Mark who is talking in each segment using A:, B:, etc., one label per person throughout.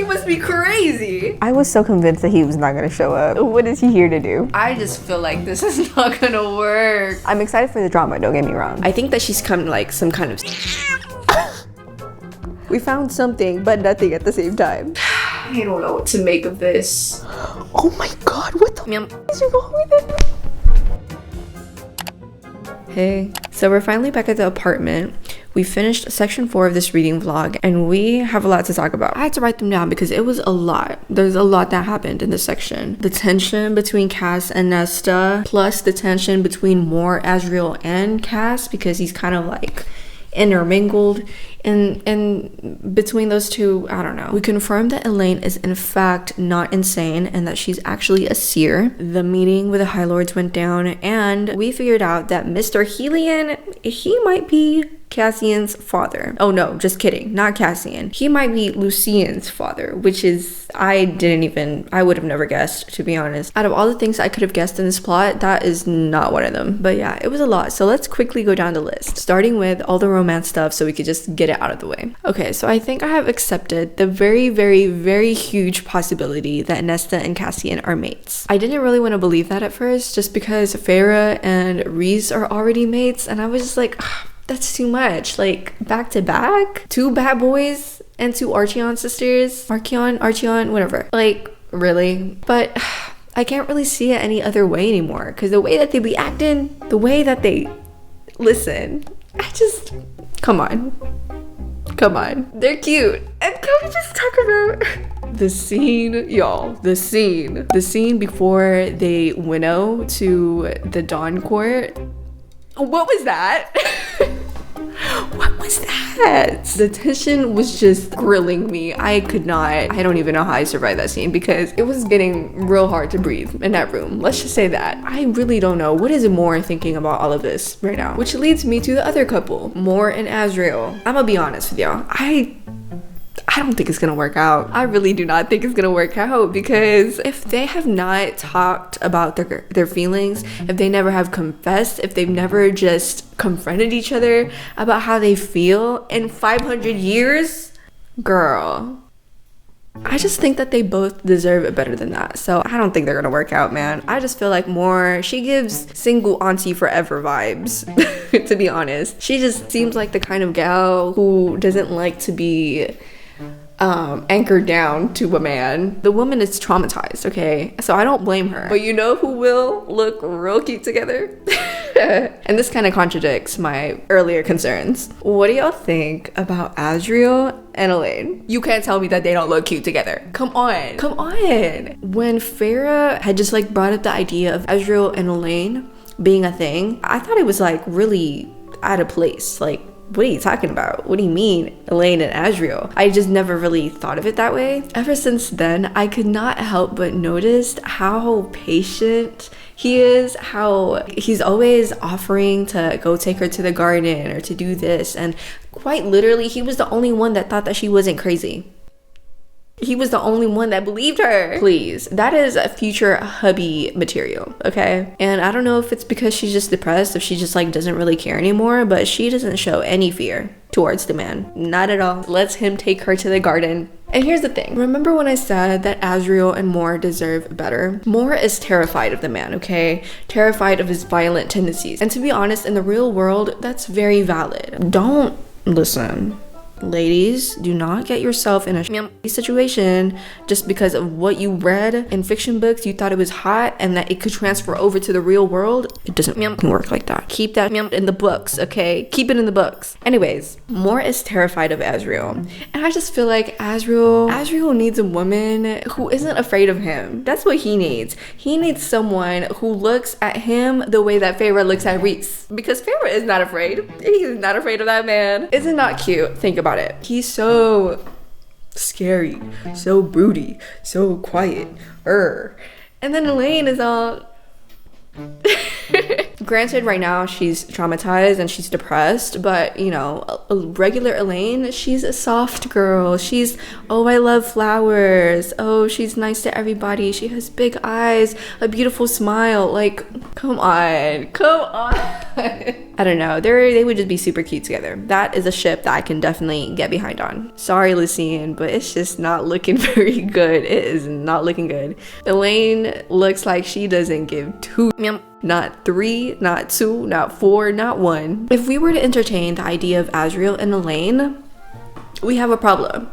A: You must be crazy.
B: I was so convinced that he was not gonna show up. What is he here to do?
A: I just feel like this is not gonna work.
B: I'm excited for the drama, don't get me wrong.
A: I think that she's come like some kind of...
B: We found something, but nothing at the same time.
A: I don't know what to make of this.
B: Oh my god, what the is wrong with it?
A: Hey, so we're finally back at the apartment. We finished section 4 of this reading vlog and we have a lot to talk about. I had to write them down because it was a lot. There's a lot that happened in this section. The tension between Cass and Nesta, plus the tension between Moore, Azriel, and Cass, because he's kind of like intermingled in between those two. I don't know. We confirmed that Elaine is in fact not insane and that she's actually a seer. The meeting with the High Lords went down and we figured out that Mr. Helion, he might be Cassian's father. Oh no, just kidding, not Cassian. He might be Lucien's father, which is, I would have never guessed, to be honest. Out of all the things I could have guessed in this plot, that is not one of them. But yeah, it was a lot. So let's quickly go down the list, starting with all the romance stuff so we could just get it out of the way. Okay, so I think I have accepted the very, very, very huge possibility that Nesta and Cassian are mates. I didn't really want to believe that at first, just because Farah and Reese are already mates, and I was just like, that's too much. Like, back to back? 2 bad boys and 2 Archeon sisters? Archeon, whatever. Like, really? But I can't really see it any other way anymore. Because the way that they be acting, the way that they listen, come on. They're cute. And can we just talk about the scene, y'all? The scene before they winnow to the Dawn Court. What was that? What was that? The tension was just grilling me. I don't even know how I survived that scene because it was getting real hard to breathe in that room. Let's just say that. I really don't know. What is Moore thinking about all of this right now? Which leads me to the other couple, Moore and Azriel. I'm gonna be honest with y'all. I don't think it's gonna work out. I really do not think it's gonna work out because if they have not talked about their feelings, if they never have confessed, if they've never just confronted each other about how they feel in 500 years, girl, I just think that they both deserve it better than that. So I don't think they're gonna work out, man. I just feel like Moore, she gives single auntie forever vibes, to be honest. She just seems like the kind of gal who doesn't like to be anchored down to a man. The woman is traumatized, okay? So I don't blame her. But you know who will look real cute together? And this kind of contradicts my earlier concerns. What do y'all think about Azriel and Elaine? You can't tell me that they don't look cute together. Come on. When Farah had just like brought up the idea of Azriel and Elaine being a thing, I thought it was like really out of place. Like, what are you talking about? What do you mean, Elaine and Azriel? I just never really thought of it that way. Ever since then, I could not help but notice how patient he is, how he's always offering to go take her to the garden or to do this. And quite literally, he was the only one that thought that she wasn't crazy. He was the only one that believed her. Please, that is a future hubby material, okay? And I don't know if it's because she's just depressed, if she just like doesn't really care anymore, but she doesn't show any fear towards the man. Not at all. Lets him take her to the garden. And here's the thing. Remember when I said that Azriel and Moore deserve better? Moore is terrified of the man, okay? Terrified of his violent tendencies. And to be honest, in the real world, that's very valid. Don't listen. Ladies, do not get yourself in a situation just because of what you read in fiction books. You thought it was hot and that it could transfer over to the real world. It doesn't work like that. Keep that in the books, okay? Keep it in the books. Anyways, Moore is terrified of Azriel. And I just feel like Azriel needs a woman who isn't afraid of him. That's what he needs. He needs someone who looks at him the way that Farah looks at Reese. Because Farah is not afraid. He's not afraid of that man. Isn't that cute? Think about it. He's so scary, so broody, so quiet. And then Elaine is all Granted, right now she's traumatized and she's depressed, but you know, a regular Elaine, she's a soft girl. She's, oh, I love flowers. Oh, she's nice to everybody. She has big eyes, a beautiful smile. Like, come on. I don't know. They would just be super cute together. That is a ship that I can definitely get behind on. Sorry, Lucien, but it's just not looking very good. It is not looking good. Elaine looks like she doesn't give two, not three, not two, not four, not one. If we were to entertain the idea of Azriel and Elaine, we have a problem.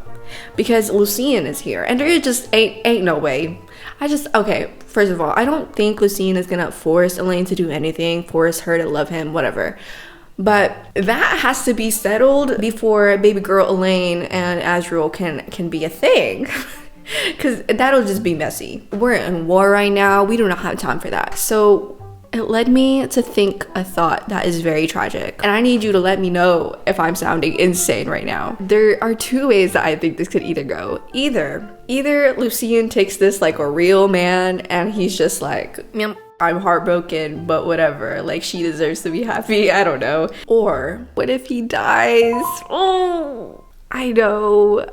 A: Because Lucien is here, and there just ain't no way. Okay, first of all, I don't think Lucien is gonna force Elaine to do anything, force her to love him, whatever. But that has to be settled before baby girl Elaine and Azriel can be a thing. Because that'll just be messy. We're in war right now. We do not have time for that. So it led me to think a thought that is very tragic. And I need you to let me know if I'm sounding insane right now. There are two ways that I think this could either go. Either Lucien takes this like a real man and he's just like, I'm heartbroken, but whatever. Like, she deserves to be happy. I don't know. Or what if he dies? Oh, I know.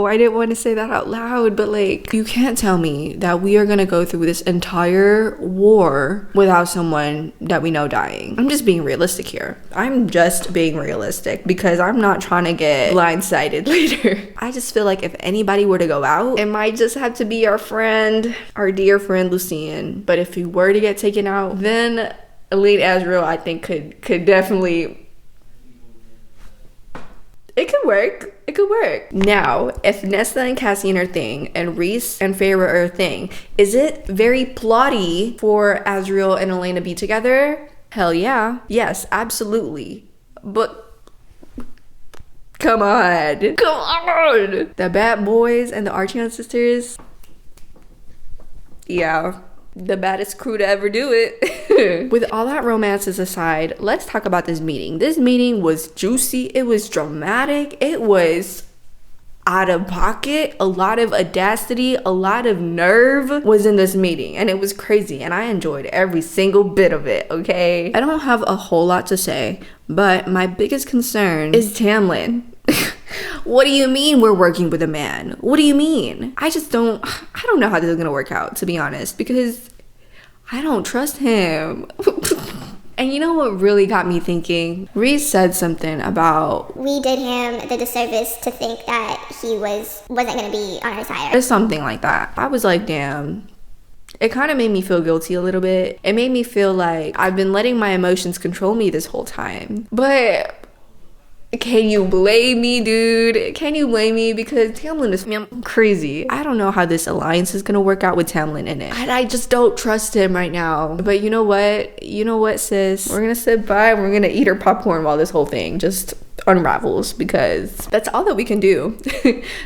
A: I didn't want to say that out loud, but like, you can't tell me that we are gonna go through this entire war without someone that we know dying. I'm just being realistic here. I'm just being realistic because I'm not trying to get blindsided later. I just feel like if anybody were to go out, it might just have to be our friend, our dear friend Lucien. But if he were to get taken out, then Elaine Azriel, I think, could definitely. It could work. Now, if Nesta and Cassian are a thing, and Reese and Feyre are a thing, is it very plotty for Azriel and Elaine to be together? Hell yeah. Yes, absolutely. But come on. The bad boys and the Archeon sisters. Yeah. The baddest crew to ever do it. With all that romances aside, let's talk about this meeting. This meeting was juicy. It was dramatic. It was out of pocket. A lot of audacity, a lot of nerve was in this meeting, and it was crazy, and I enjoyed every single bit of it, okay? I don't have a whole lot to say, but my biggest concern is Tamlin. What do you mean we're working with a man? What do you mean? I don't know how this is gonna work out, to be honest, because I don't trust him. And you know what really got me thinking? Reese said something about,
C: we did him the disservice to think that he wasn't gonna be on our side.
A: or something like that. I was like, damn. It kind of made me feel guilty a little bit. It made me feel like I've been letting my emotions control me this whole time. But can you blame me, dude? Can you blame me? Because Tamlin is crazy. I don't know how this alliance is gonna work out with Tamlin in it. And I just don't trust him right now. But you know what? You know what, sis? We're gonna sit by and we're gonna eat our popcorn while this whole thing just unravels, because that's all that we can do.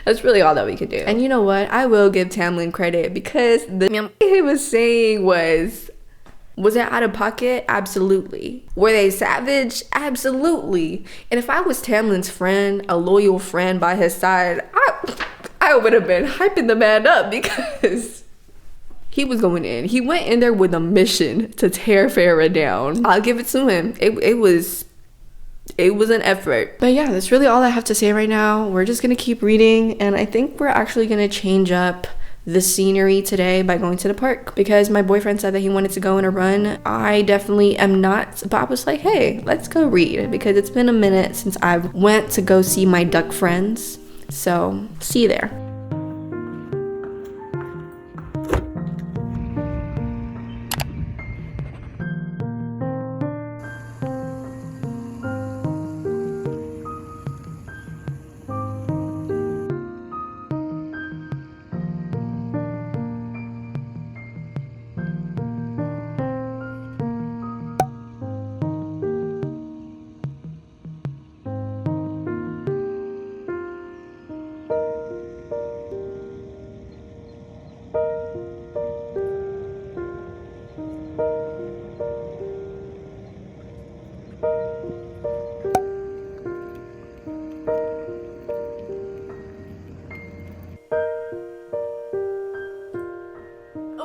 A: That's really all that we can do. And you know what? I will give Tamlin credit, because the he was saying was it out of pocket? Absolutely. Were they savage? Absolutely. And if I was Tamlin's friend, a loyal friend by his side, I would have been hyping the man up, because he was going in. He went in there with a mission to tear Feyre down. I'll give it to him. It was an effort. But yeah, that's really all I have to say right now. We're just gonna keep reading, and I think we're actually gonna change up the scenery today by going to the park, because my boyfriend said that he wanted to go on a run. I definitely am not, but I was like, hey, let's go read, because it's been a minute since I went to go see my duck friends. So see you there.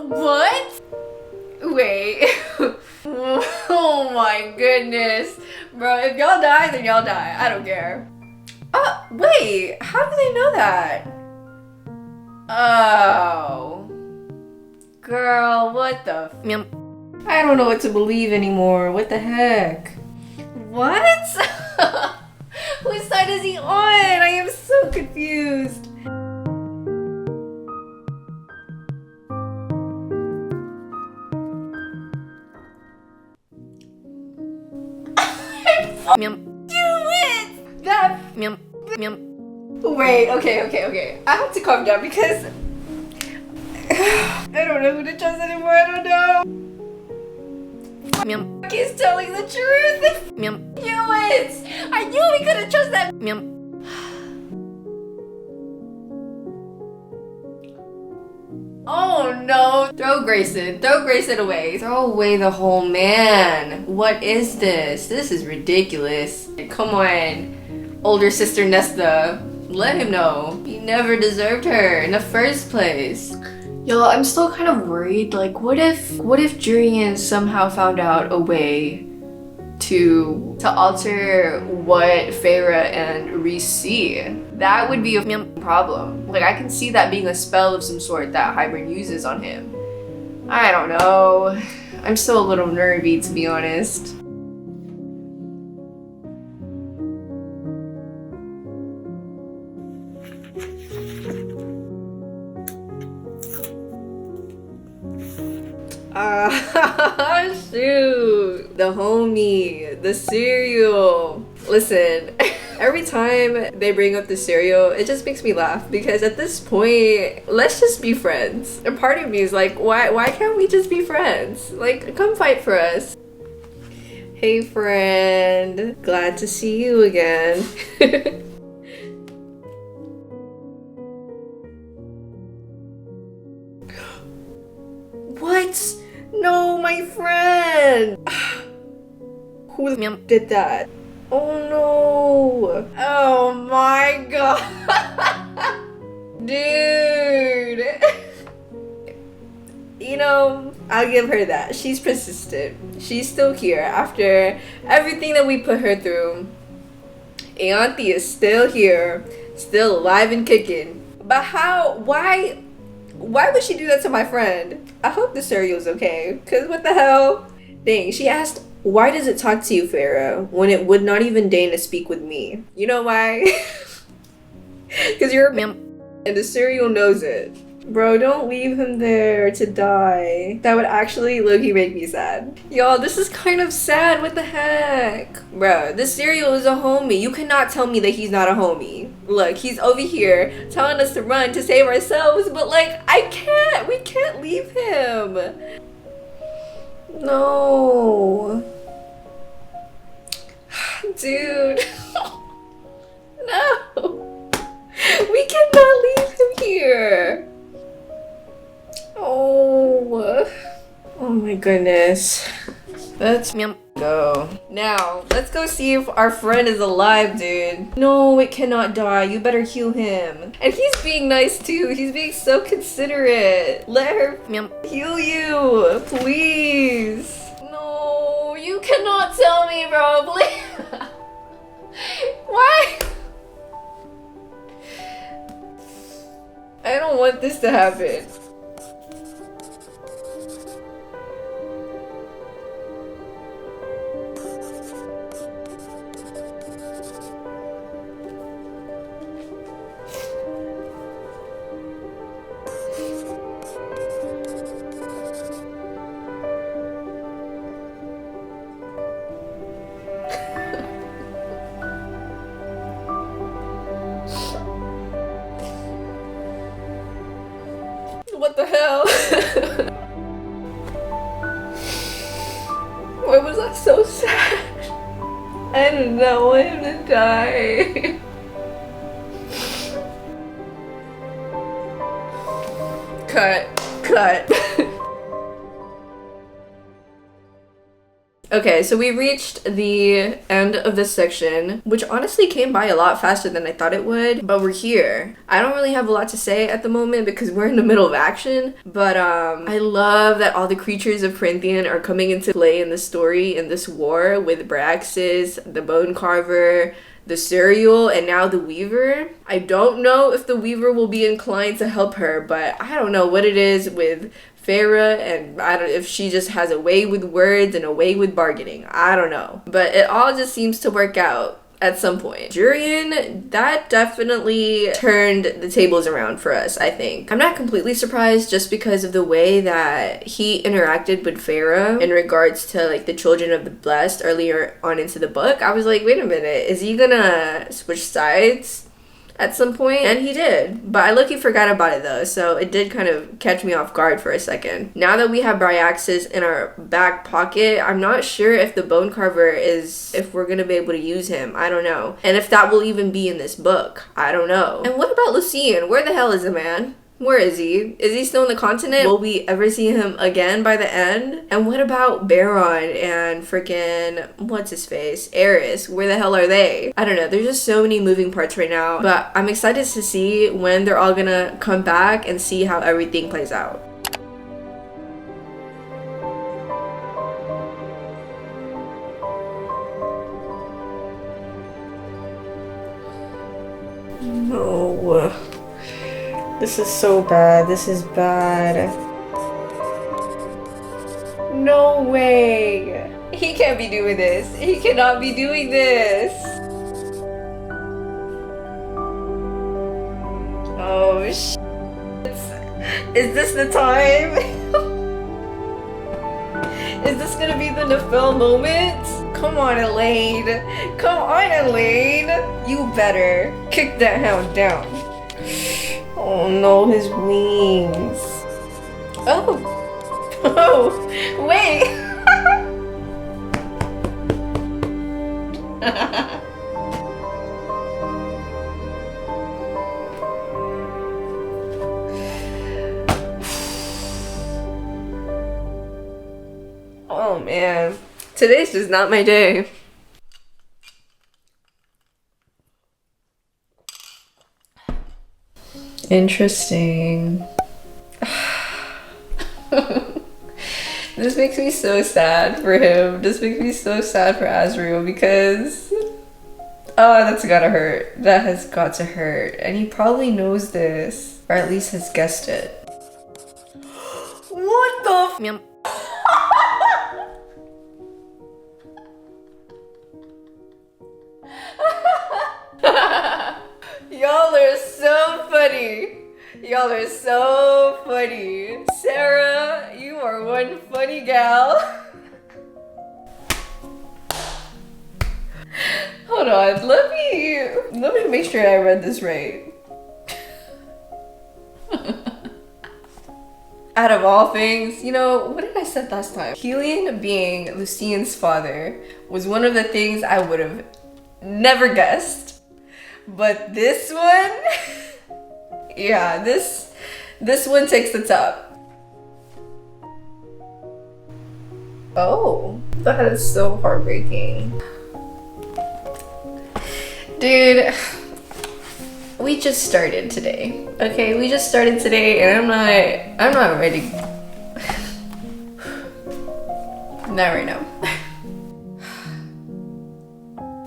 A: What? Wait. Oh my goodness. Bro, if y'all die, then y'all die. I don't care. Oh, wait. How do they know that? Oh. Girl, what the f- I don't know what to believe anymore. What the heck? What? Whose side is he on? I am so confused. Do it! That. Wait, okay. I have to calm down because I don't know who to trust anymore. I don't know. He's telling the truth. Knew it! I knew we couldn't trust that. Oh no! Throw Grayson away. Throw away the whole man. What is this? This is ridiculous. Come on, older sister Nesta. Let him know. He never deserved her in the first place. Y'all, I'm still kind of worried. Like, what if Jurian somehow found out a way to alter what Feyre and Reese see? That would be a problem. Like, I can see that being a spell of some sort that Hybrid uses on him. I don't know. I'm still a little nervy, to be honest. Shoot. The homie, the cereal. Listen, every time they bring up the cereal, it just makes me laugh because at this point, let's just be friends. And part of me is like, why can't we just be friends? Like, come fight for us. Hey friend, glad to see you again. What? No, my friend! Who did that? Oh no! Oh my god! Dude! You know, I'll give her that. She's persistent. She's still here after everything that we put her through. Auntie is still here, still alive and kicking. But how? Why would she do that to my friend? I hope the cereal's okay, cause what the hell? Dang, she asked, why does it talk to you, Feyre, when it would not even deign to speak with me? You know why? Cause you're a and the cereal knows it. Bro, don't leave him there to die. That would actually low-key make me sad. Y'all, this is kind of sad. What the heck? Bro, this cereal is a homie. You cannot tell me that he's not a homie. Look, he's over here telling us to run to save ourselves, but like, we can't leave him. No. Dude. No. We cannot leave him here. Oh my goodness. Let's go. Now, let's go see if our friend is alive, dude. No, it cannot die. You better heal him. And he's being nice too. He's being so considerate. Let her heal you, please. No, you cannot tell me, bro. Please. Why? I don't want this to happen. What the hell? Why was I so sad? I did not want him to die. Cut. Okay, so we reached the end of this section, which honestly came by a lot faster than I thought it would, but we're here. I don't really have a lot to say at the moment because we're in the middle of action, but I love that all the creatures of Corinthian are coming into play in the story, in this war with Braxis, the Bone Carver, the Cereal, and now the Weaver. I don't know if the Weaver will be inclined to help her, but I don't know what it is with Farah, and I don't know if she just has a way with words and a way with bargaining. I don't know. But it all just seems to work out at some point. Jurian, that definitely turned the tables around for us, I think. I'm not completely surprised just because of the way that he interacted with Farah in regards to like the children of the blessed earlier on into the book. I was like, wait a minute, is he gonna switch sides at some point? And he did, but I low-key forgot about it though, so it did kind of catch me off guard for a second. Now that we have Bryaxis in our back pocket, I'm not sure if the Bone Carver if we're gonna be able to use him. I don't know. And if that will even be in this book. I don't know. And what about Lucien? Where the hell is the man? Where is he? Is he still on the continent? Will we ever see him again by the end? And what about Baron and freaking, what's his face? Eris. Where the hell are they? I don't know. There's just so many moving parts right now. But I'm excited to see when they're all gonna come back and see how everything plays out. No. This is so bad. This is bad. No way. He can't be doing this. He cannot be doing this. Oh, shit. Is this the time? Is this gonna be the Nafel moment? Come on, Elaine. Come on, Elaine. You better kick that hound down. Oh no, his wings. Oh. Oh, wait. Oh man. Today's just not my day. Interesting. This makes me so sad for him. This makes me so sad for Azriel because oh, that's gotta hurt. That has got to hurt. And he probably knows this, or at least has guessed it. What the f- Y'all are so funny. Y'all are so funny. Sarah, you are one funny gal. Hold on, let me make sure I read this right. Out of all things, you know, what did I say last time? Helion being Lucien's father was one of the things I would have never guessed. But this one, yeah, this one takes the top. Oh, that is so heartbreaking. Dude, we just started today. Okay, we just started today and I'm not ready. Not right now.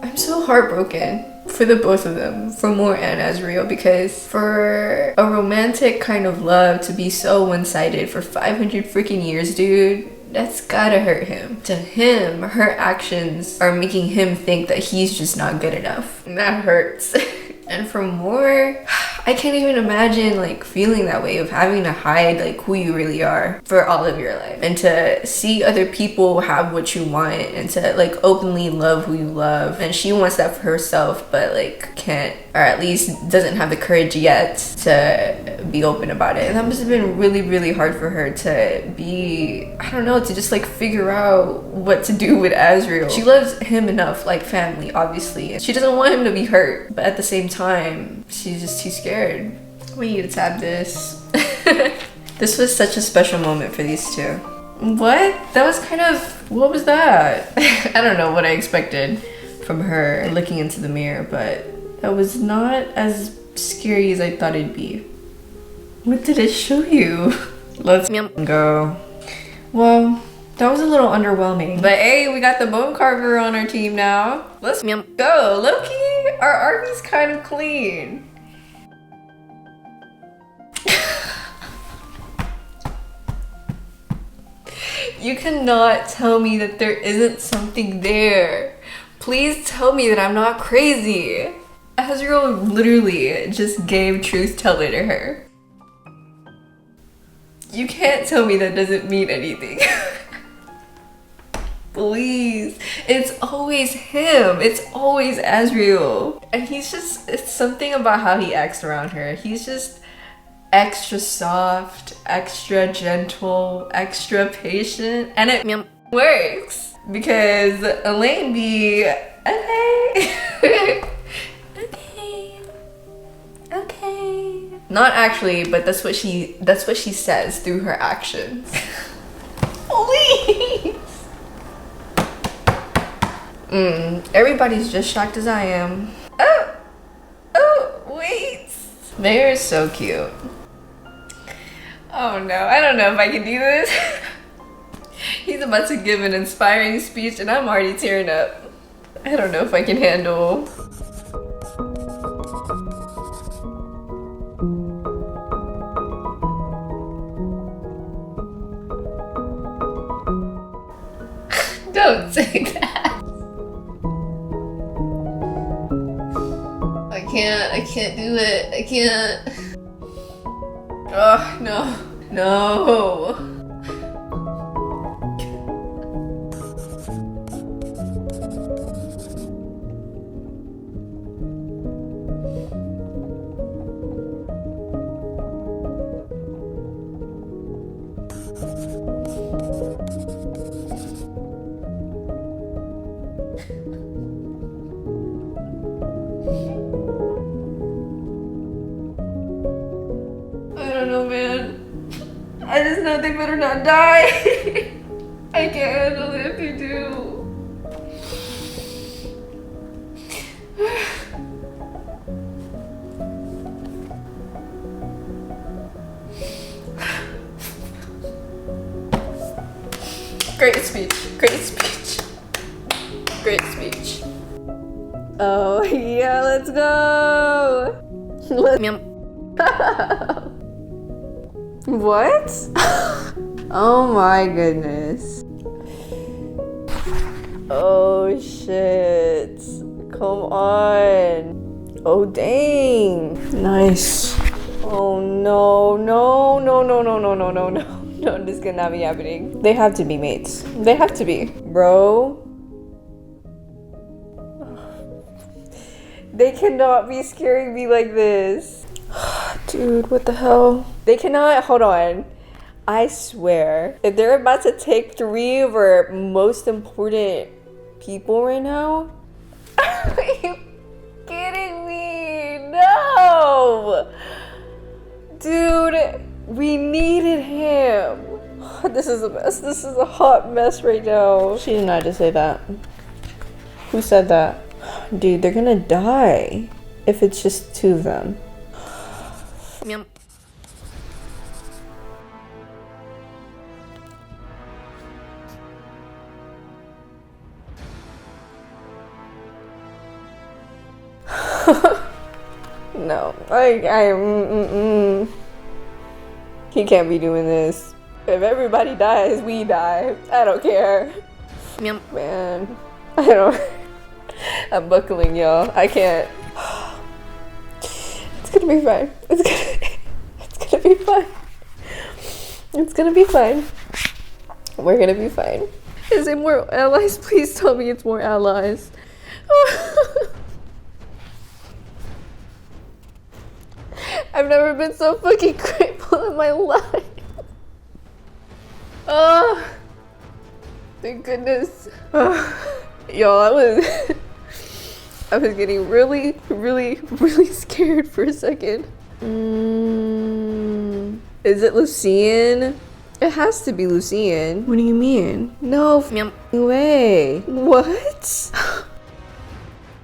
A: I'm so heartbroken for the both of them, for Moore and Azriel, because for a romantic kind of love to be so one-sided for 500 freaking years, dude, that's gotta hurt him. To him, her actions are making him think that he's just not good enough. And that hurts. And for Moore, I can't even imagine like feeling that way of having to hide like who you really are for all of your life, and to see other people have what you want and to like openly love who you love. And she wants that for herself, but like can't, or at least doesn't have the courage yet to be open about it. And that must have been really, really hard for her to be, I don't know, to just like figure out what to do with Azriel. She loves him enough, like family, obviously. She doesn't want him to be hurt, but at the same time, she's just too scared. We need to tab this. This was such a special moment for these two. What? That was kind of, what was that? I don't know what I expected from her looking into the mirror, but that was not as scary as I thought it'd be. What did it show you? Let's go. Well, that was a little underwhelming. But hey, we got the bone carver on our team now. Let's go. Low-key, our RV's kind of clean. You cannot tell me that there isn't something there. Please tell me that I'm not crazy. Azriel literally just gave truth teller to her. You can't tell me that doesn't mean anything. Please. It's always him. It's always Azriel. And he's just, it's something about how he acts around her. He's just extra soft, extra gentle, extra patient. And it works. Because Elaine be, okay. Okay. Not actually, but that's what she says through her actions. Please. Everybody's just shocked as I am. Oh, wait. They're so cute. Oh no, I don't know if I can do this. He's about to give an inspiring speech and I'm already tearing up. I don't know if I can handle. Don't say that. I can't do it. I can't. Oh, no. No. I just know they better not die. I can't handle it if you do. Great speech. Great speech. Great speech.
B: Oh yeah, let's go. What? Oh my goodness. Oh shit. Come on. Oh dang.
A: Nice.
B: Oh no, no, no, no, no, no, no, no, no. No, this cannot be happening.
A: They have to be mates. They have to be.
B: Bro. They cannot be scaring me like this.
A: Dude, what the hell?
B: They cannot, hold on. I swear, if they're about to take 3 of our most important people right now, are you kidding me? No! Dude, we needed him. This is a mess. This is a hot mess right now.
A: She did not just say that. Who said that?
B: Dude, they're gonna die if it's just 2 of them. No, he can't be doing this. If everybody dies, we die. I don't care. Man, I don't. I'm buckling, y'all. I can't. It's gonna be fine. It's gonna be fine. It's gonna be fine. We're gonna be fine. Is it more allies? Please tell me it's more allies. I've never been so fucking grateful in my life. Oh, thank goodness. Y'all, I was getting really, really, really scared for a second. Is it Lucien? It has to be Lucian.
A: What do you mean?
B: No way. What?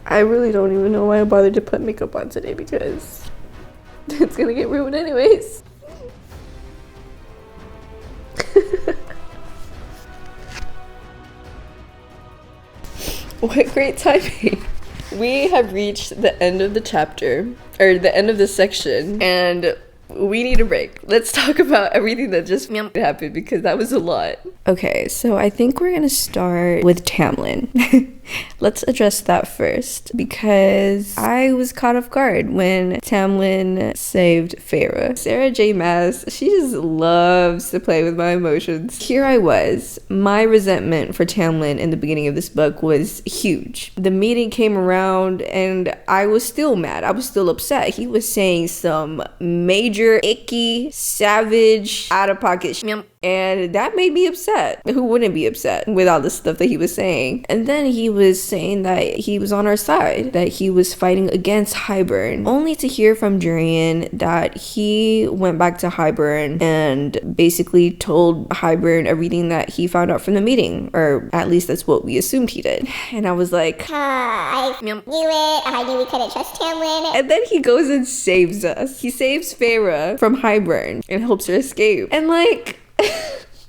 B: I really don't even know why I bothered to put makeup on today because it's gonna get ruined anyways. What great timing. We have reached the end of the chapter, or the end of this section, and we need a break. Let's talk about everything that just happened because that was a lot.
A: Okay, so I think we're gonna start with Tamlin. Let's address that first because I was caught off guard when Tamlin saved Feyre. Sarah J. Maas, she just loves to play with my emotions. Here I was. My resentment for Tamlin in the beginning of this book was huge. The meeting came around and I was still mad. I was still upset. He was saying some major, icky, savage, out-of-pocket shit. And that made me upset. Who wouldn't be upset with all the stuff that he was saying? And then he was saying that he was on our side, that he was fighting against Hybern, only to hear from Durian that he went back to Hybern and basically told Hybern everything that he found out from the meeting, or at least that's what we assumed he did. And I was like,
C: I knew it. I knew we couldn't trust Tamlin.
A: and then he goes and saves us. He saves Feyre from Hybern and helps her escape. And like,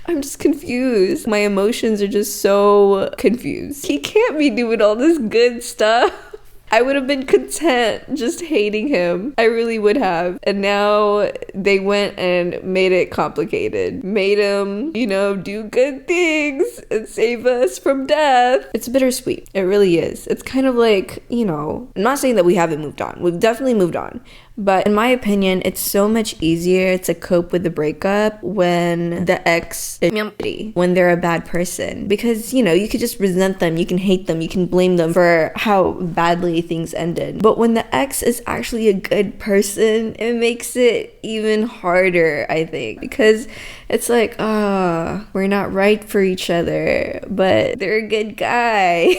A: I'm just confused. My emotions are just so confused. He can't be doing all this good stuff. I would have been content just hating him. I really would have. And now they went and made it complicated. Made him, do good things and save us from death. It's bittersweet. It really is. It's kind of like, I'm not saying that we haven't moved on. We've definitely moved on. But in my opinion, it's so much easier to cope with the breakup when the ex is shitty, when they're a bad person. Because, you could just resent them, you can hate them, you can blame them for how badly things ended. But when the ex is actually a good person, it makes it even harder, I think. Because it's like, we're not right for each other, but they're a good guy.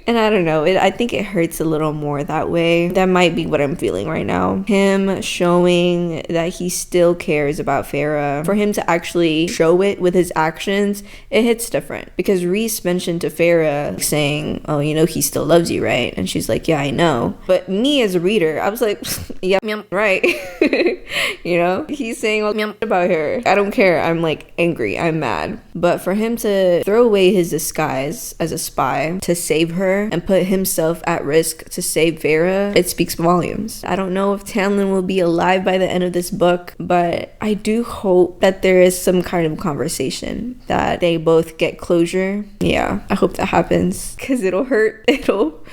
A: And I don't know, I think it hurts a little more that way. That might be what I'm feeling right now. Him showing that he still cares about Feyre, for him to actually show it with his actions, it hits different. Because Rhys mentioned to Feyre saying, oh, he still loves you, right? And she's like, yeah, I know. But me as a reader, I was like, yeah, right. He's saying all about her. I don't care. I'm like angry. I'm mad. But for him to throw away his disguise as a spy to save her and put himself at risk to save Feyre, it speaks volumes. I don't know if Tamlin will be alive by the end of this book, but I do hope that there is some kind of conversation, that they both get closure. Yeah, I hope that happens because it'll hurt. It'll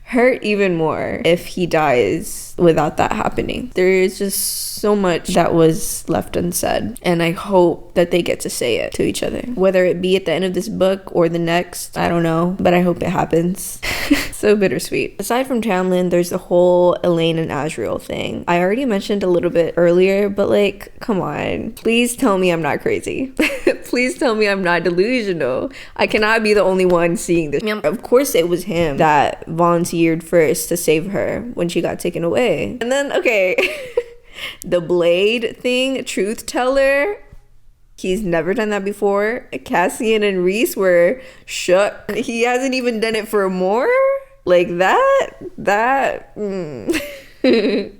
A: hurt even more if he dies without that happening. There is just so much that was left unsaid, and I hope that they get to say it to each other, whether it be at the end of this book or the next. I don't know, but I hope it happens. So bittersweet. Aside from Tamlin, there's the whole Elaine and Asriel thing. I already mentioned a little bit earlier, but like, come on, please tell me I'm not crazy. Please tell me I'm not delusional. I cannot be the only one seeing this. Of course it was him that volunteered first to save her when she got taken away. And then, okay, the blade thing, truth teller, he's never done that before. Cassian and Rhys were shook. He hasn't even done it for more? Like that? Okay.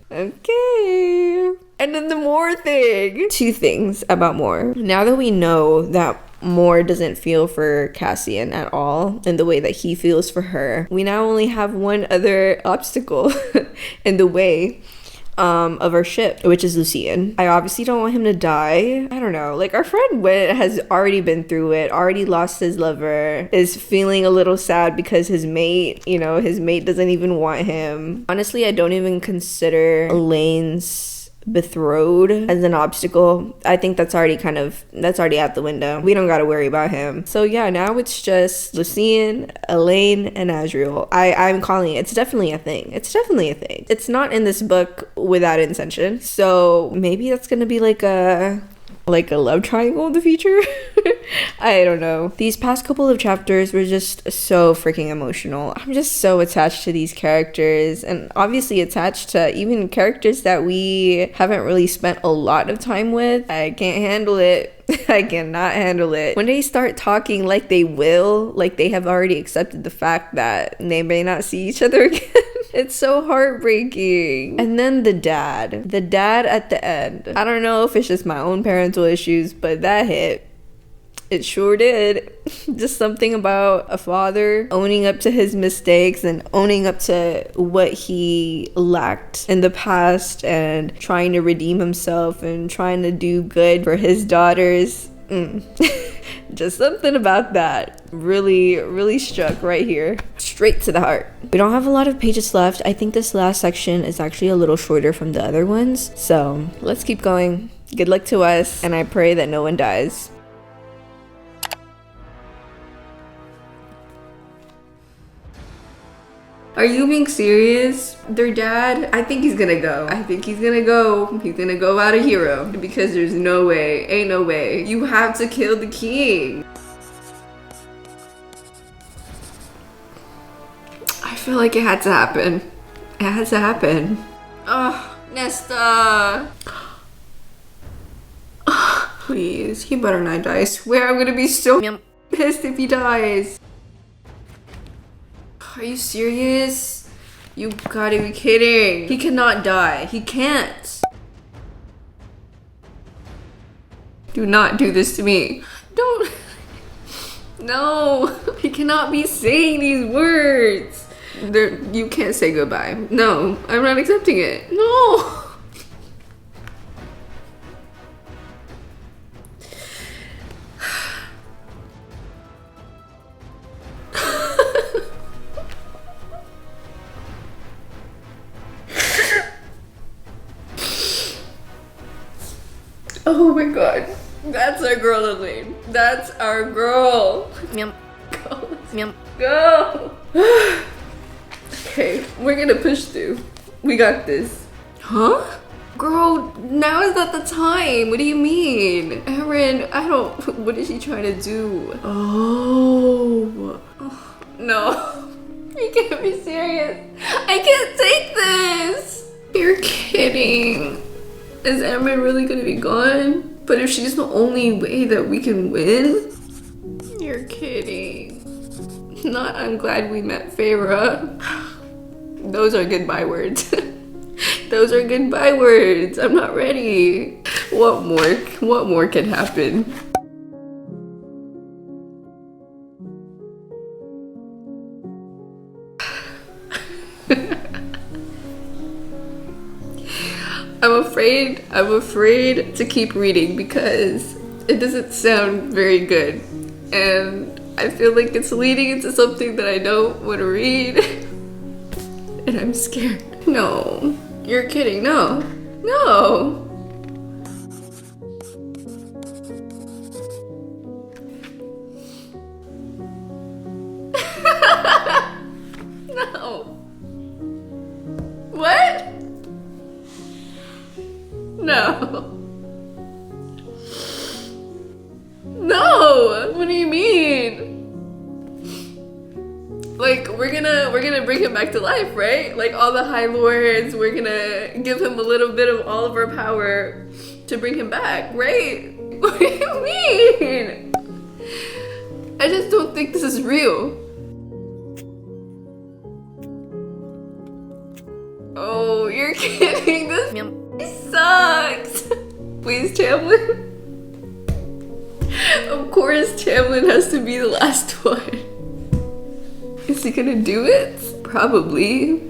A: And then the Moore thing. Two things about Moore. Now that we know that Moore doesn't feel for Cassian at all in the way that he feels for her, we now only have one other obstacle in the way of our ship, which is Lucian. I obviously don't want him to die. I don't know, like, our friend Wit has already been through it, already lost his lover, is feeling a little sad because his mate doesn't even want him. Honestly, I don't even consider Elaine's betrothed as an obstacle. I think that's already out the window. We don't gotta worry about him. So yeah, now it's just Lucian, Elaine, and Asriel. I'm calling it. It's definitely a thing. It's not in this book without intention. So maybe that's gonna be like a love triangle in the future. I don't know. These past couple of chapters were just so freaking emotional. I'm just so attached to these characters, and obviously attached to even characters that we haven't really spent a lot of time with. I can't handle it. I cannot handle it. When they start talking like they will, like they have already accepted the fact that they may not see each other again. It's so heartbreaking. And then the dad at the end. I don't know if it's just my own parental issues, but that hit. It sure did. Just something about a father owning up to his mistakes and owning up to what he lacked in the past and trying to redeem himself and trying to do good for his daughters. Just something about that really struck right here, straight to the heart. We don't have a lot of pages left. I think this last section is actually a little shorter from the other ones, so let's keep going. Good luck to us, and I pray that no one dies. Are you being serious? Their dad? I think he's gonna go. He's gonna go out a hero because there's no way, ain't no way. You have to kill the king. I feel like it had to happen. It had to happen. Oh, Nesta. Please, he better not die. I swear I'm gonna be so pissed if he dies. Are you serious? You gotta be kidding. He cannot die. He can't. Do not do this to me. Don't. No. He cannot be saying these words. You can't say goodbye. No, I'm not accepting it. No. Oh my god. That's our girl, Elaine. That's our girl. Go. Okay, we're gonna push through. We got this. Huh? Girl, now is not the time. What do you mean? Erin, what is she trying to do? Oh. No. You can't be serious. I can't take this. You're kidding. Is Erin really gonna be gone? But if she's the only way that we can win? You're kidding. Not I'm glad we met Feyre. Those are goodbye words. Those are goodbye words. I'm not ready. What more can happen? I'm afraid to keep reading because it doesn't sound very good. And I feel like it's leading into something that I don't want to read. And I'm scared. No. You're kidding. No. No. No. What? No. No. What do you mean? Like we're gonna bring him back to life, right? Like all the High Lords, we're gonna give him a little bit of all of our power to bring him back, right? What do you mean? I just don't think this is real. Oh, you're kidding. This sucks. Please, Tamlin. Of course, Tamlin has to be the last one. Is he gonna do it? Probably.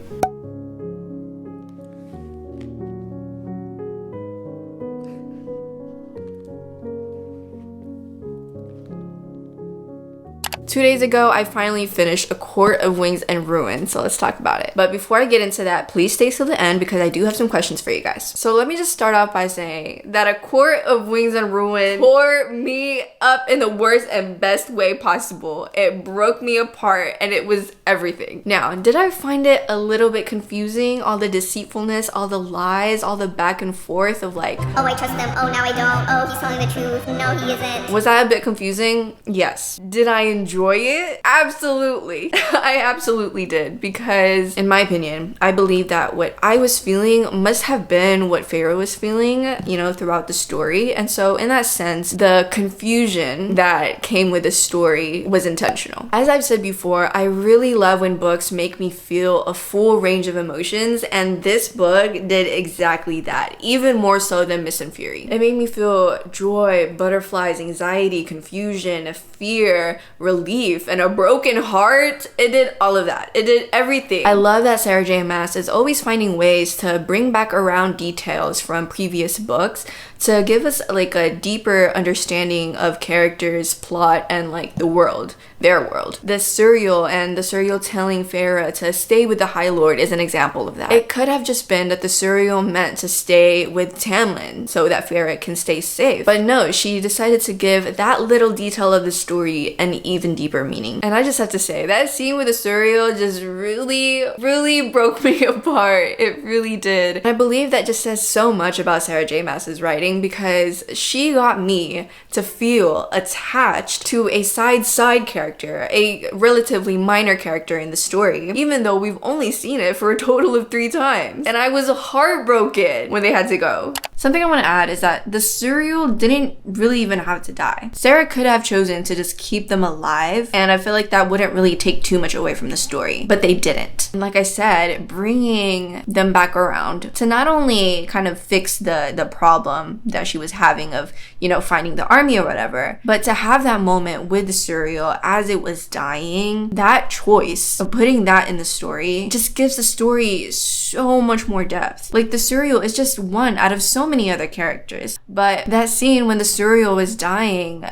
A: Two days ago, I finally finished A Court of Wings and Ruin, so let's talk about it. But before I get into that, please stay till the end because I do have some questions for you guys. So let me just start off by saying that A Court of Wings and Ruin tore me up in the worst and best way possible. It broke me apart and it was everything. Now, did I find it a little bit confusing? All the deceitfulness, all the lies, all the back and forth of like,
C: oh, I trust him. Oh, now I don't. Oh, he's telling the truth. No, he isn't.
A: Was that a bit confusing? Yes. Did I enjoy enjoy it? Absolutely. I absolutely did, because in my opinion, I believe that what I was feeling must have been what Feyre was feeling, you know, throughout the story. And so in that sense, the confusion that came with the story was intentional. As I've said before, I really love when books make me feel a full range of emotions, and this book did exactly that, even more so than Mist and Fury. It made me feel joy, butterflies, anxiety, confusion, fear, relief, and a broken heart. It did all of that. It did everything. I love that Sarah J. Maas is always finding ways to bring back around details from previous books to give us like a deeper understanding of characters, plot, and like the world, their world. The Suriel and the Suriel telling Feyre to stay with the High Lord is an example of that. It could have just been that the Suriel meant to stay with Tamlin so that Feyre can stay safe. But no, she decided to give that little detail of the story an even deeper meaning. And I just have to say, that scene with the Suriel just really broke me apart. It really did. And I believe that just says so much about Sarah J. Maas's writing, because she got me to feel attached to a side character, a relatively minor character in the story, even though we've only seen it for a total of 3 times. And I was heartbroken when they had to go. Something I want to add is that the Suriel didn't really even have to die. Sarah could have chosen to just keep them alive, and I feel like that wouldn't really take too much away from the story, but they didn't. And like I said, bringing them back around to not only kind of fix the problem that she was having of, you know, finding the army or whatever, but to have that moment with the Suriel as it was dying, that choice of putting that in the story just gives the story so much more depth. Like, the Suriel is just one out of so many other characters, but that scene when the Suriel was dying,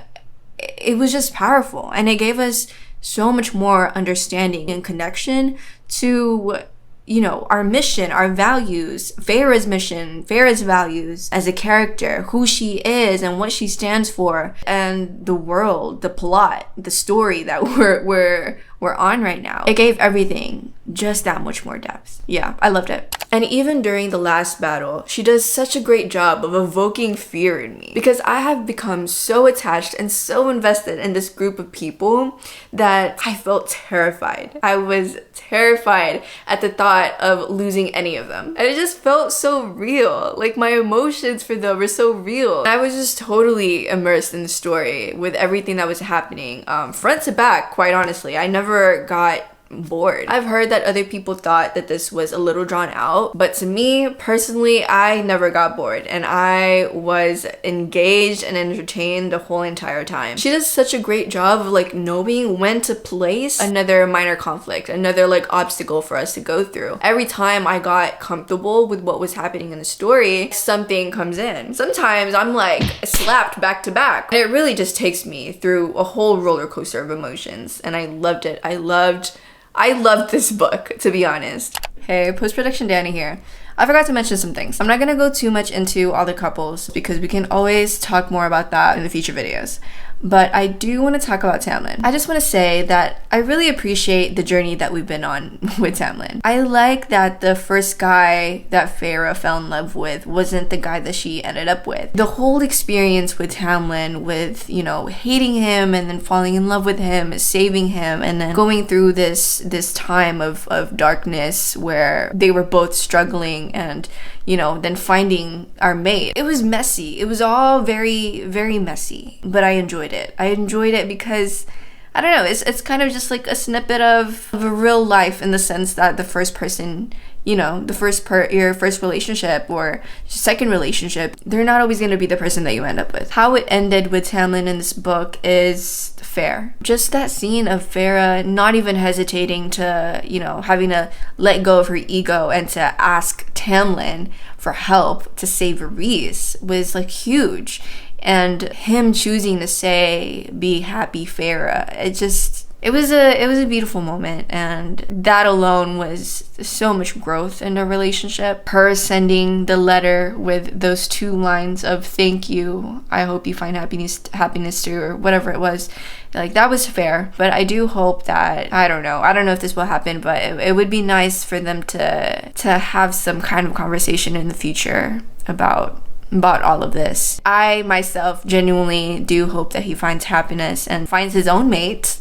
A: it was just powerful, and it gave us so much more understanding and connection to, you know, our mission, our values, Feyre's mission, Feyre's values as a character, who she is and what she stands for, and the world, the plot, the story that we're on right now. It gave everything just that much more depth. Yeah, I loved it. And even during the last battle, she does such a great job of evoking fear in me, because I have become so attached and so invested in this group of people that I felt terrified. I was terrified at the thought of losing any of them. And it just felt so real. Like, my emotions for them were so real. And I was just totally immersed in the story with everything that was happening, front to back, quite honestly. I never got bored. I've heard that other people thought that this was a little drawn out, but to me personally, I never got bored, and I was engaged and entertained the whole entire time. She does such a great job of like knowing when to place another minor conflict, another like obstacle for us to go through. Every time I got comfortable with what was happening in the story, something comes in. Sometimes I'm like slapped back to back. And it really just takes me through a whole roller coaster of emotions, and I loved it. I loved this book, to be honest. Hey, post-production Danny here. I forgot to mention some things. I'm not gonna go too much into all the couples because we can always talk more about that in the future videos. But I do want to talk about Tamlin. I just want to say that I really appreciate the journey that we've been on with Tamlin. I like that the first guy that Feyre fell in love with wasn't the guy that she ended up with. The whole experience with Tamlin, with, you know, hating him and then falling in love with him, saving him, and then going through this time of darkness where they were both struggling and, you know, then finding our mate. It was messy. It was all very, very messy, but I enjoyed it. I enjoyed it because, I don't know, it's kind of just like a snippet of a real life, in the sense that the first person, you know, your first relationship or second relationship, they're not always going to be the person that you end up with. How it ended with Tamlin in this book is fair. Just that scene of Feyre not even hesitating to, you know, having to let go of her ego and to ask Tamlin for help to save Reese was like huge. And him choosing to say, "Be happy, Feyre," it was a beautiful moment, and that alone was so much growth in the relationship. Her sending the letter with those 2 lines of "thank you, I hope you find happiness too," or whatever it was, like, that was fair. But I do hope that, I don't know if this will happen, but it would be nice for them to have some kind of conversation in the future about all of this. I myself genuinely do hope that he finds happiness and finds his own mate,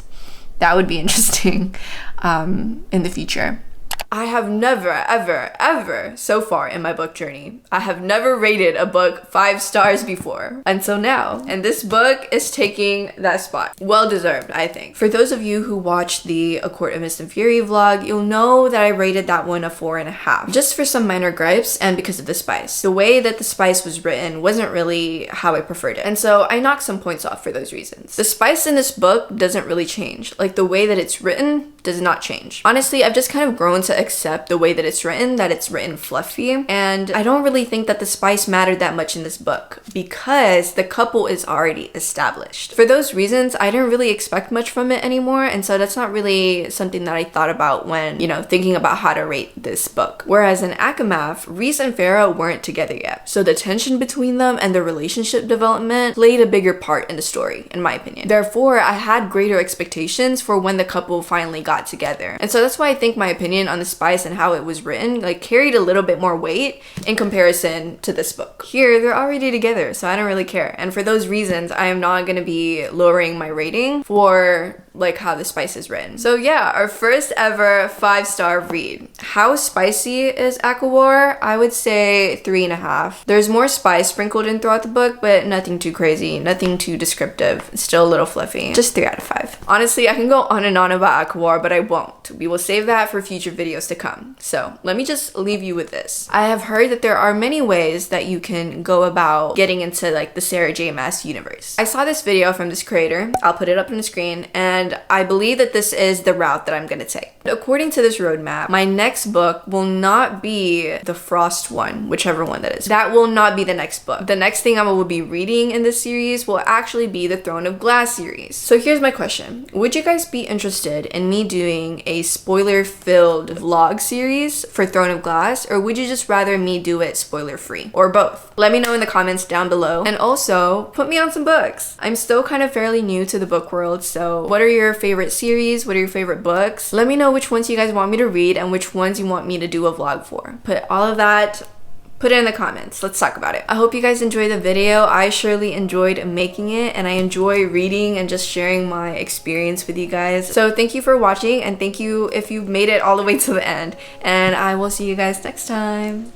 A: that would be interesting in the future. I have never, ever, so far in my book journey, I have never rated a book 5 stars before until now. And this book is taking that spot. Well deserved, I think. For those of you who watched the A Court of Mist and Fury vlog, you'll know that I rated that one a 4.5. Just for some minor gripes and because of the spice. The way that the spice was written wasn't really how I preferred it. And so I knocked some points off for those reasons. The spice in this book doesn't really change. Like, the way that it's written does not change. Honestly, I've just kind of grown to accept the way that it's written fluffy, and I don't really think that the spice mattered that much in this book because the couple is already established. For those reasons, I didn't really expect much from it anymore, and so that's not really something that I thought about when, you know, thinking about how to rate this book. Whereas in ACOWAR, Reese and Farah weren't together yet, so the tension between them and their relationship development played a bigger part in the story, in my opinion. Therefore, I had greater expectations for when the couple finally got together. And so that's why I think my opinion on the spice and how it was written like carried a little bit more weight in comparison to this book. Here, they're already together, so I don't really care. And for those reasons, I am not going to be lowering my rating for like how the spice is written. So yeah, our first ever 5-star read. How spicy is ACOWAR? I would say 3.5. There's more spice sprinkled in throughout the book, but nothing too crazy, nothing too descriptive. It's still a little fluffy. Just 3 out of 5. Honestly, I can go on and on about ACOWAR, but I won't. We will save that for future videos to come. So let me just leave you with this. I have heard that there are many ways that you can go about getting into like the Sarah J. Maas universe. I saw this video from this creator. I'll put it up on the screen, and I believe that this is the route that I'm gonna take. According to this roadmap, my next book will not be the Frost one, whichever one that is. That will not be the next book. The next thing I will be reading in this series will actually be the Throne of Glass series. So here's my question. Would you guys be interested in me doing a spoiler-filled vlog series for Throne of Glass, or would you just rather me do it spoiler-free? Or both? Let me know in the comments down below. And also, put me on some books. I'm still kind of fairly new to the book world, so what are your favorite series? What are your favorite books? Let me know which ones you guys want me to read and which ones you want me to do a vlog for. Put all of that, put it in the comments. Let's talk about it. I hope you guys enjoyed the video. I surely enjoyed making it, and I enjoy reading and just sharing my experience with you guys. So thank you for watching, and thank you if you've made it all the way to the end. And I will see you guys next time.